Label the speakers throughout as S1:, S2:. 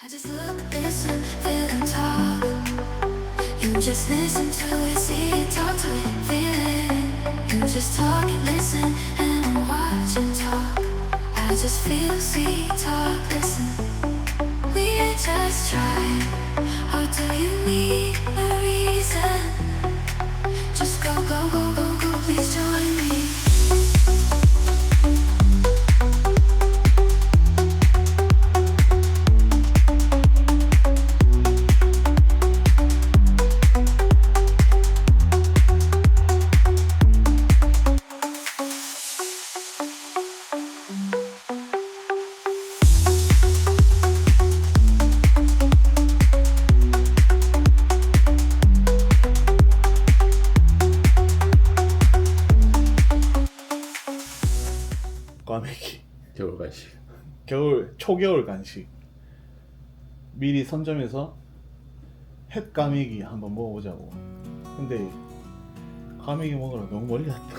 S1: I just look, listen, feel and talk. You just listen to it, see it, talk to it, feel it. You just talk and listen and watch and talk. I just feel, see, talk, listen. We just try. Or do you need a reason? Just go, go, go, go, go, please join me.
S2: 꽈배기
S3: 겨울 간식.
S2: 초겨울 간식 미리 선점해서 햇까매기 한번 먹어보자고. 근데 과메기 먹으러 너무 멀리 왔다.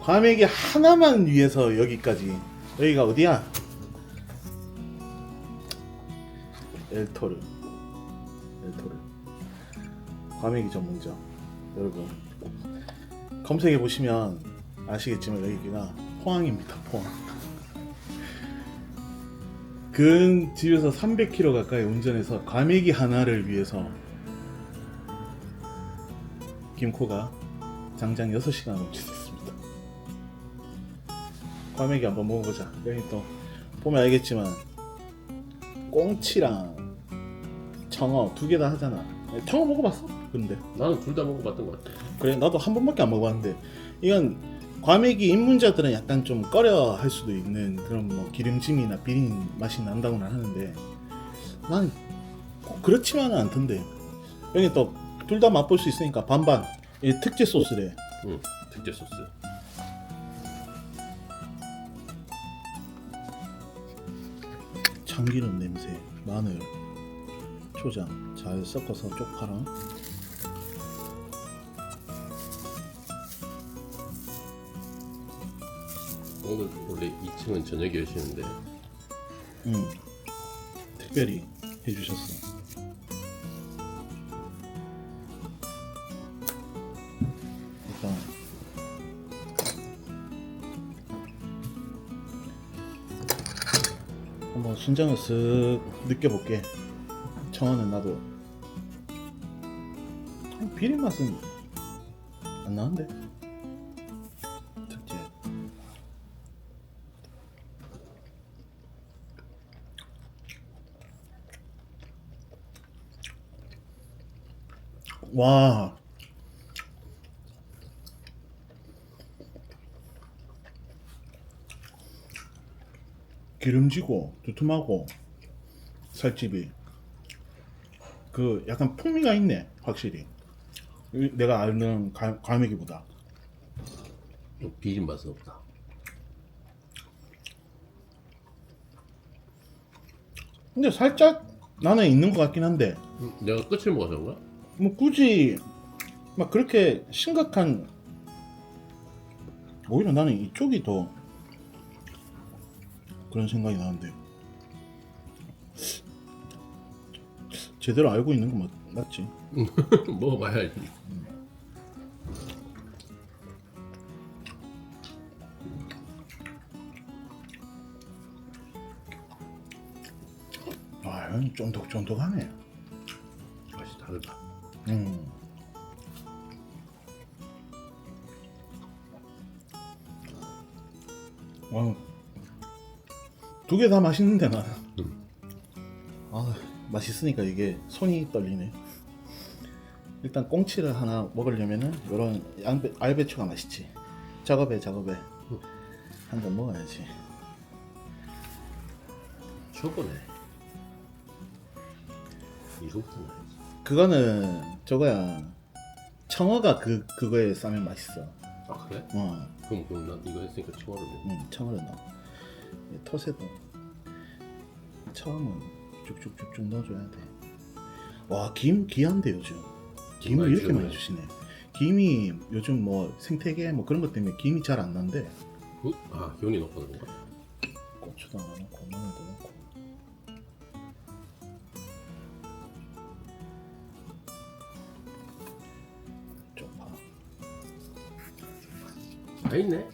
S2: 과메기 하나만 위해서 여기까지. 여기가 어디야? 엘토르 과메기 전문점. 여러분 검색해 보시면 아시겠지만 여기가 포항입니다. 포항. 근 집에서 300km 가까이 운전해서 과메기 하나를 위해서 김코가 장장 6시간 멈추었습니다. 과메기 한번 먹어보자. 여기 또 보면 알겠지만 꽁치랑 청어 두 개 다 하잖아. 청어 먹어봤어? 근데
S3: 나는 둘 다 먹어봤던 것 같아.
S2: 그래, 나도 한 번밖에 안 먹어봤는데 이건 과메기 입문자들은 약간 좀 꺼려 할 수도 있는 그런 뭐 기름짐이나 비린 맛이 난다고는 하는데 난 꼭 그렇지만은 않던데. 여기 또 둘 다 맛볼 수 있으니까 반반. 이 특제 소스래.
S3: 응, 특제 소스.
S2: 참기름 냄새, 마늘, 초장 잘 섞어서 쪽파랑
S3: 오늘 원래 2층은 저녁에 여시는데
S2: 특별히 해주셨어. 일단 한번 순장을 쓱 느껴볼게. 청어는 나도 비린 맛은 안 나는데. 특제. 와. 기름지고 두툼하고 살집이 그 약간 풍미가 있네. 확실히 내가 아는 과메기보다.
S3: 비린 맛은 없다.
S2: 근데 살짝 나는 있는 것 같긴 한데
S3: 내가 끝을 먹어서 그런가?
S2: 뭐 굳이 막 그렇게 심각한. 오히려 나는 이쪽이 더 그런 생각이 나는데 제대로 알고 있는 건 맞지?
S3: 먹어봐야 알지.
S2: 아, 이건 쫀득쫀득하네.
S3: 맛이 다르다.
S2: 두 개 다 맛있는데 나는. 아, 맛있으니까 이게 손이 떨리네. 일단 꽁치를 하나 먹으려면은 요런 알배추가 맛있지. 작업해 한 잔 먹어야지.
S3: 초보네. 이거부터 먹어야지.
S2: 그거는 저거야. 청어가 그거에 싸면 맛있어.
S3: 아 그래? 그럼 난 이거 했으니까 초과를 해.
S2: 청어를 넣어. 톳에도 처음은 쭉쭉쭉쭉 넣어줘야 돼. 와, 김 귀한데 요즘. 김을
S3: 많이
S2: 이렇게 많이
S3: 주셨네.
S2: 주시네. 김이 요즘 뭐 생태계 뭐 그런 것 때문에 김이 잘 안 난대.
S3: 아 기온이 높아서 그런가?
S2: 고추도 안 넣고 마늘도 넣고
S3: 다 있네.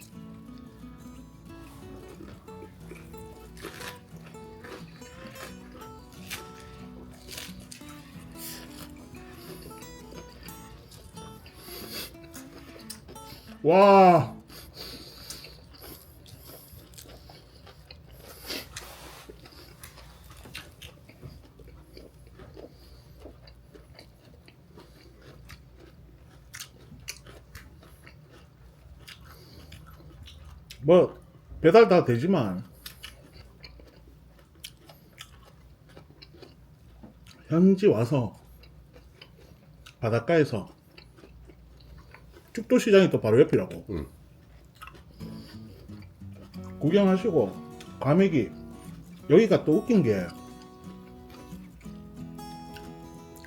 S2: 와. 뭐 배달 다 되지만 현지 와서 바닷가에서 축도시장이 또 바로 옆이라고.
S3: 응.
S2: 구경하시고 과메기 여기가 또 웃긴 게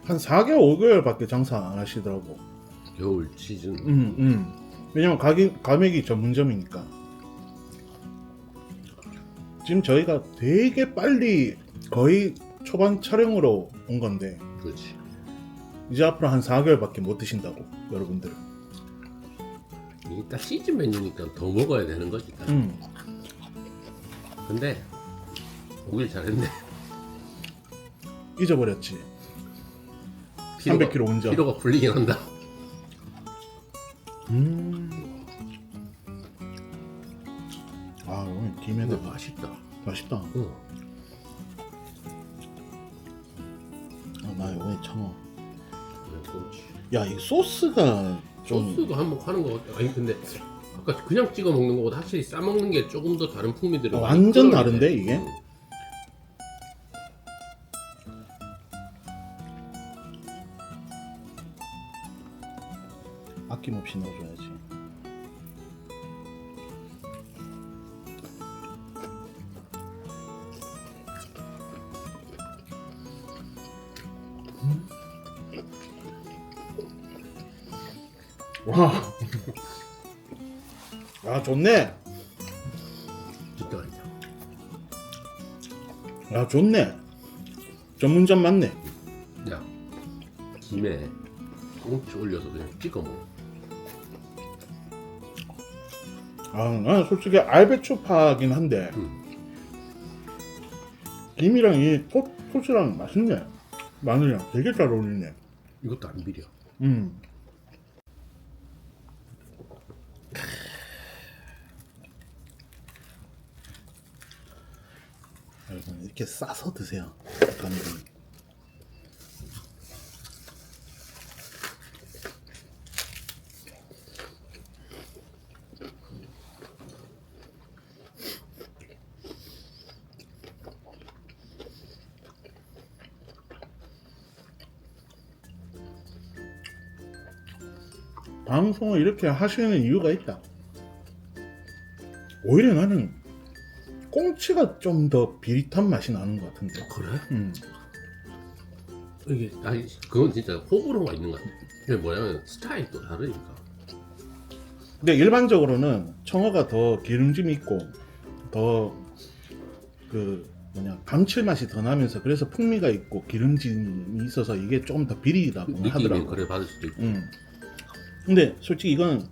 S2: 한 4개월 5개월밖에 장사 안 하시더라고.
S3: 겨울 시즌.
S2: 왜냐면 과메기 전문점이니까. 지금 저희가 되게 빨리 거의 초반 촬영으로 온 건데
S3: 그렇지.
S2: 이제 앞으로 한 4개월밖에 못 드신다고 여러분들.
S3: 이게 딱 시즌 메뉴니까 더 먹어야 되는 거지. 딱. 근데 오길 잘했네.
S2: 잊어버렸지.
S3: 피로가-
S2: 300km 운전.
S3: 피로가 풀리긴 한다.
S2: 아 오늘
S3: 근데
S2: 김에다
S3: 맛있다.
S2: 맛있다.
S3: 응.
S2: 아, 나 오늘 참어.
S3: 그렇지.
S2: 야 이 소스가 좀
S3: 소스도 한번 하는 거 같아. 아니 근데 아까 그냥 찍어 먹는 거보다 확실히 싸 먹는 게 조금 더 다른 풍미들을 많이
S2: 완전
S3: 끌어올리네.
S2: 다른데, 이게?
S3: 응.
S2: 아낌없이 넣어줘야지. 와, 야 좋네.
S3: 진짜 맛있다.
S2: 야 좋네. 전문점 맞네.
S3: 야 김에 꽁치 올려서 그냥 찍어 먹어.
S2: 아, 나는 솔직히 알배추파긴 한데 김이랑 이 소스랑 맛있네. 마늘이랑 되게 잘 어울리네.
S3: 이것도 안 비려.
S2: 여러분 이렇게 싸서 드세요. 감기. 방송을 이렇게 하시는 이유가 있다. 오히려 나는 꽁치가 좀 더 비릿한 맛이 나는 것 같은데.
S3: 그래? 이게 아니 그건 진짜 호불호가 있는 것 같아. 이게 뭐냐면 스타일이 또 다르니까.
S2: 근데 일반적으로는 청어가 더 기름짐이 있고 더 그 감칠맛이 더 나면서 그래서 풍미가 있고 기름짐이 있어서 이게 조금 더 비리다고
S3: 느낌이
S2: 하더라고.
S3: 그래 받을 수도 있고.
S2: 근데 솔직히 이건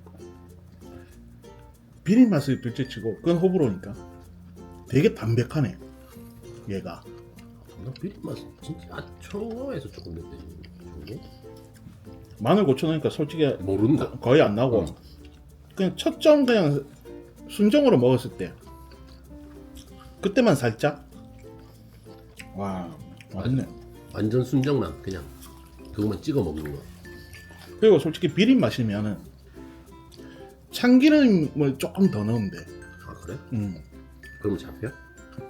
S2: 비린 맛을 둘째치고 그건 호불호니까 되게 담백하네. 얘가.
S3: 나 비린 맛 진짜 초에서 조금 느껴지는
S2: 마늘 고쳐 넣으니까 솔직히
S3: 모른다.
S2: 거의 안 나고 그냥 첫점 그냥 순정으로 먹었을 때 그때만 살짝 와 맛있네.
S3: 완전 순정만 그냥 그것만 찍어 먹는 거.
S2: 그리고 솔직히 비린 맛이면은 참기름을 조금 더 넣으면 돼.
S3: 아 그래? 그러면 잡혀?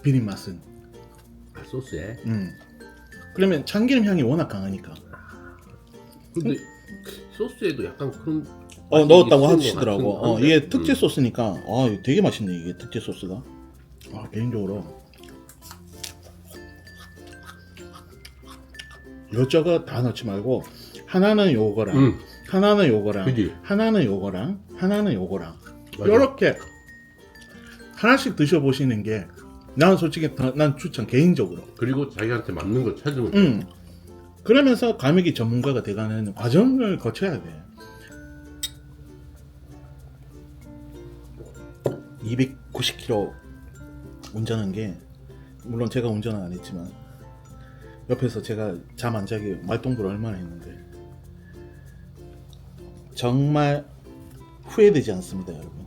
S2: 비린 맛은.
S3: 아 소스에?
S2: 그러면 참기름 향이 워낙 강하니까.
S3: 근데 소스에도 약간 그런
S2: 넣었다고
S3: 있는 것
S2: 하시더라고.
S3: 같은 건데.
S2: 이게 특제 소스니까 이거 되게 맛있네. 이게 특제 소스가. 개인적으로 이것저것 다 넣지 말고 하나는 요거랑 하나는 요거랑
S3: 그지?
S2: 하나는 요거랑 하나는 요거랑
S3: 맞아.
S2: 이렇게 하나씩 드셔보시는 게 나는 솔직히 난 추천 개인적으로.
S3: 그리고 자기한테 맞는 거 찾으면 돼.
S2: 그러면서 과메기 전문가가 돼가는 과정을 거쳐야 돼. 290km 운전한 게, 물론 제가 운전은 안 했지만 옆에서 제가 잠 안 자게 말동무를 얼마나 했는데, 정말 후회되지 않습니다, 여러분.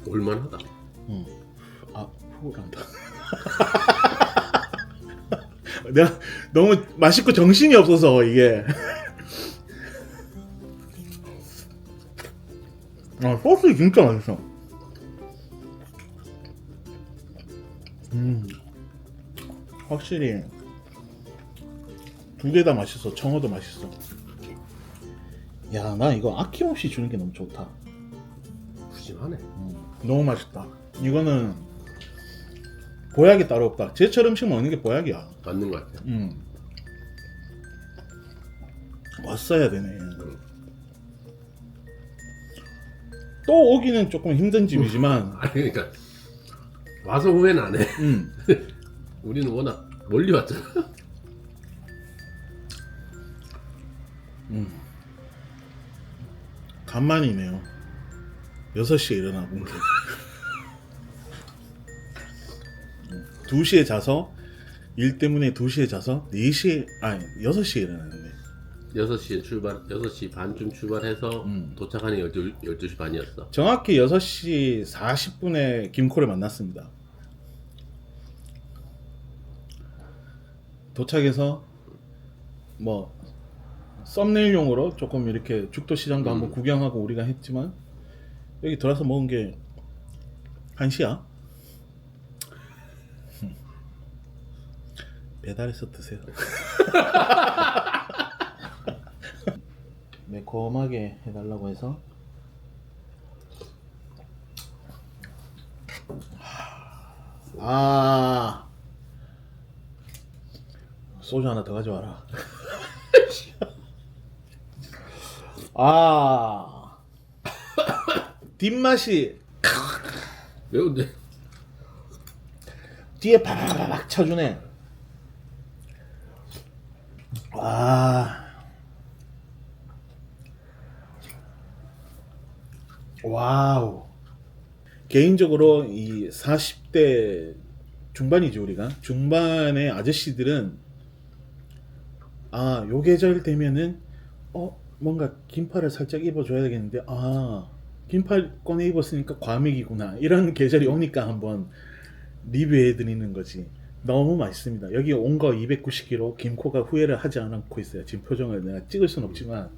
S3: 올만하다.
S2: 후회한다. 내가 너무 맛있고 정신이 없어서 이게. 소스 진짜 맛있어. 확실히 두 개 다 맛있어. 청어도 맛있어. 야, 나 이거 아낌없이 주는 게 너무 좋다.
S3: 푸짐하네.
S2: 너무 맛있다. 이거는 보약이 따로 없다. 제철 음식 먹는 게 보약이야.
S3: 맞는 것 같아.
S2: 왔어야 되네. 또 오기는 조금 힘든 집이지만,
S3: 아니 그러니까 와서 후회는 안 해. 우리는 워낙 멀리 왔잖아.
S2: 간만이네요. 6시에 일어나본 게. 2시에 자서, 일 때문에 2시에 자서 4시에, 아니 6시에 일어났네.
S3: 6시에 출발, 6시 반쯤 출발해서 도착하는 12시 반이었어.
S2: 정확히 6시 40분에 김코를 만났습니다. 도착해서 뭐 썸네일용으로 조금 이렇게 죽도시장도 한번 구경하고 우리가 했지만, 여기 들어와서 먹은 게 1시야. 배달해서 드세요. 매콤하게 해달라고 해서. 소주 하나 더 가져와라. 뒷맛이
S3: 매운데?
S2: 뒤에 바바바박 쳐주네. 와우. 개인적으로 이 40대 중반이지, 우리가 중반의 아저씨들은 요 계절 되면은 뭔가 긴팔을 살짝 입어줘야 되겠는데, 긴팔 꺼내 입었으니까 과메기구나, 이런 계절이 오니까 한번 리뷰해드리는 거지. 너무 맛있습니다. 여기 온 거 290km, 김코가 후회를 하지 않고 있어요. 지금 표정을 내가 찍을 순 없지만.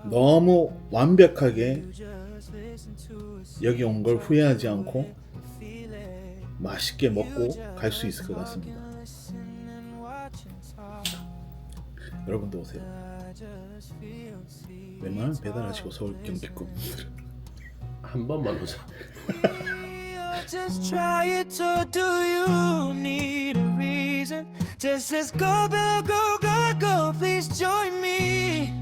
S2: 너무 완벽하게 여기 온 걸 후회하지 않고 맛있게 먹고 갈 수 있을 것 같습니다. 여러분도 오세요. 웬만하면 배달하시고, 서울 경기권
S3: 한 번만 오자.
S4: Just try it, or do you need a reason? Just let's go, go, go, go, go, please join me.